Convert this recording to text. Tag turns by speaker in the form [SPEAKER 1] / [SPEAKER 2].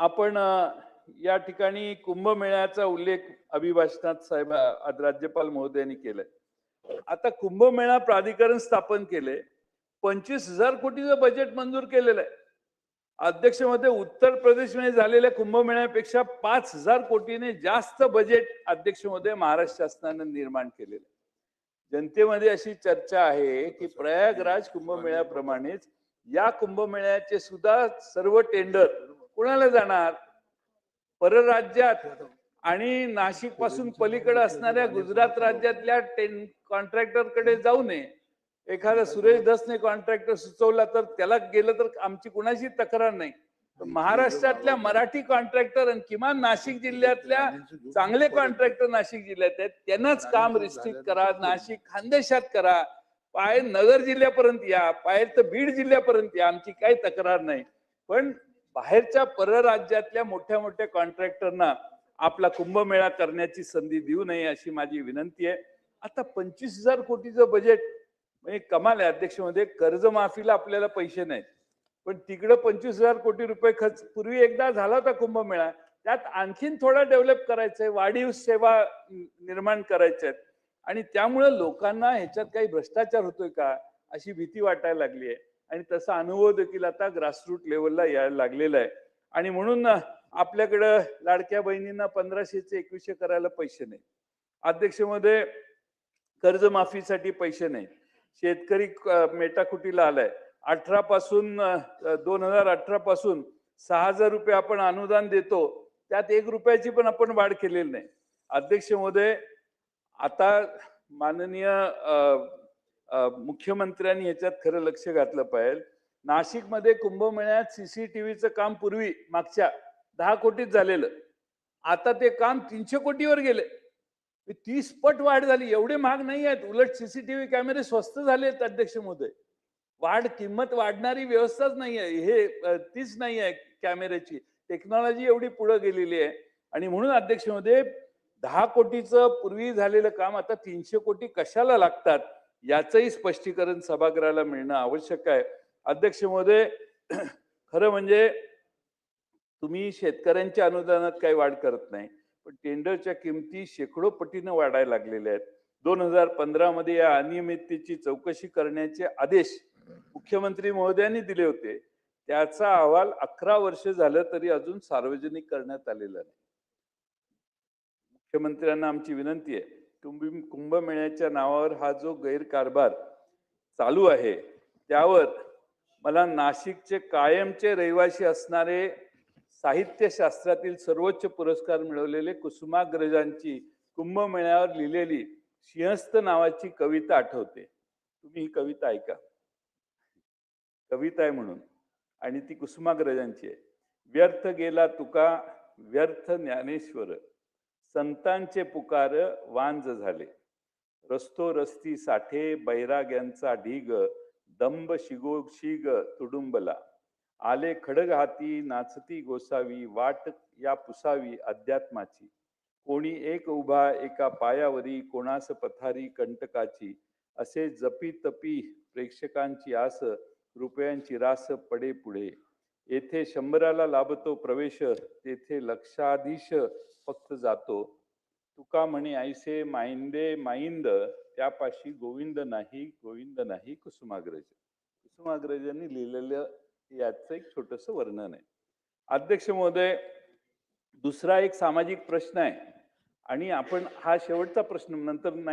[SPEAKER 1] आपण या ठिकाणी कुंभमेळ्याचा उल्लेख अभिभाषणात साहेब राज्यपाल महोदयांनी केलाय. आता कुंभमेळा प्राधिकरण स्थापन केले. 25,000 कोटीचं बजेट मंजूर केलेलं आहे. अध्यक्षमध्ये उत्तर प्रदेशमध्ये झालेल्या कुंभमेळ्यापेक्षा 5,000 कोटीने जास्त बजेट अध्यक्षमध्ये महाराष्ट्र शासनाने निर्माण केलेलं आहे. जनतेमध्ये अशी चर्चा आहे की प्रयागराज कुंभमेळ्याप्रमाणेच या कुंभमेळ्याचे सुद्धा सर्व टेंडर कुणाला जाणार? परराज्यात आणि नाशिक पासून पलीकडे असणाऱ्या गुजरात राज्यातल्या कॉन्ट्रॅक्टरकडे जाऊ नये. एखादा सुरेश धसने कॉन्ट्रॅक्टर सुचवला तर त्याला गेलं तर आमची कुणाशी तक्रार नाही. महाराष्ट्रातल्या मराठी कॉन्ट्रॅक्टर आणि किमान नाशिक जिल्ह्यातल्या चांगले कॉन्ट्रॅक्टर नाशिक जिल्ह्यात आहेत, त्यांनाच काम रिस्ट्रिक्ट करा. नाशिक खानदेशात करा, पायल नगर जिल्ह्यापर्यंत या, पायल तर बीड जिल्ह्यापर्यंत या, आमची काही तक्रार नाही. पण बाहेरच्या परराज्यातल्या मोठ्या मोठ्या कॉन्ट्रॅक्टरना आपला कुंभमेळा करण्याची संधी देऊ नये अशी माझी विनंती आहे. आता 25,000 कोटीचं बजेट म्हणजे कमाल आहे. अध्यक्षमध्ये कर्जमाफीला आपल्याला पैसे नाहीत, पण तिकडं 25,000 कोटी रुपये खर्च. पूर्वी एकदा झाला होता कुंभमेळा, त्यात आणखीन थोडा डेव्हलप करायचंय, वाढीव सेवा निर्माण करायच्या आहेत. आणि त्यामुळे लोकांना ह्याच्यात काही भ्रष्टाचार होतोय का अशी भीती वाटायला लागली आहे. आणि तसा अनुभव देखील आता ग्रासरूट लेवलला यायला लागलेला आहे. आणि म्हणून आपल्याकडं लाडक्या बहिणींना 1500चे 2100 करायला पैसे नाही. अध्यक्षमध्ये कर्जमाफीसाठी पैसे नाही. शेतकरी मेटाकुटीला आलाय. 18 पासून 2018 पासून 6,000 रुपये आपण अनुदान देतो, त्यात 1 रुपयाची पण आपण वाढ केलेली नाही. अध्यक्ष महोदय, आता माननीय मुख्यमंत्र्यांनी ह्याच्यात खरं लक्ष घातलं पाहिजे. नाशिकमध्ये कुंभमेळ्यात सीसीटीव्हीचं काम पूर्वी मागच्या 10 कोटीत झालेलं, आता ते काम 300 कोटीवर गेले. 30 पट वाढ झाली. एवढे महाग नाही आहेत. उलट सीसीटीव्ही कॅमेरे स्वस्त झालेत अध्यक्ष महोदय. किंमत वाढणारी व्यवस्थाच नाही आहे. हे तीच नाही आहे कॅमेऱ्याची. टेक्नॉलॉजी एवढी पुढे गेलेली आहे. आणि म्हणून अध्यक्ष महोदय 10 कोटीचं पूर्वी झालेलं काम आता 300 कोटी कशाला लागतात याचंही स्पष्टीकरण सभागृहाला मिळणं आवश्यक आहे. अध्यक्ष महोदय, खरं म्हणजे तुम्ही शेतकऱ्यांच्या अनुदानात काही वाढ करत नाही, पण टेंडरच्या किमती शेकडो पटीनं वाढायला लागलेल्या आहेत. 2015 मध्ये या अनियमिततेची चौकशी करण्याचे आदेश मुख्यमंत्री महोदयांनी दिले होते. त्याचा अहवाल 11 वर्ष झालं तरी अजून सार्वजनिक करण्यात आलेला नाही. मुख्यमंत्र्यांना आमची विनंती आहे, कुंभमेळ्याच्या नावावर हा जो गैरकारभार चालू आहे त्यावर मला नाशिकचे कायमचे रहिवासी असणारे साहित्यशास्त्रातील सर्वोच्च पुरस्कार मिळवलेले कुसुमाग्रजांची कुंभमेळ्यावर लिहिलेली सिंहस्थ नावाची कविता आठवते. तुम्ही ही कविता ऐका. कविता आहे म्हणून, आणि ती कुसुमाग्रजांची आहे. व्यर्थ गेला तुका व्यर्थ ज्ञानेश्वर, संतांचे पुकार वांज झाले. रस्तो रस्ती साठे बैराग्यांचा ढीग, दंभ शिग तुडुंबला. आले खडग हाती नाचती गोसावी, वाट या पुसावी अध्यात्माची. कोणी एक उभा एका पायावरी, कोणास पथारी कंटकाची. असे जपी तपी प्रेक्षकांची आस, रुपयांची रास पडे पुढे. येथे 100ला लाभतो प्रवेश, तेथे लक्षाधीश फक्त जातो. तुका म्हणे ऐसे माइंदे माइंद, त्यापाशी गोविंद नाही कुसुमाग्रज. कुसुमाग्रजांनी लिहिलेलं याचं एक छोटस वर्णन आहे. अध्यक्ष महोदय, दुसरा एक सामाजिक प्रश्न आहे आणि आपण हा शेवटचा प्रश्न, नंतर नाही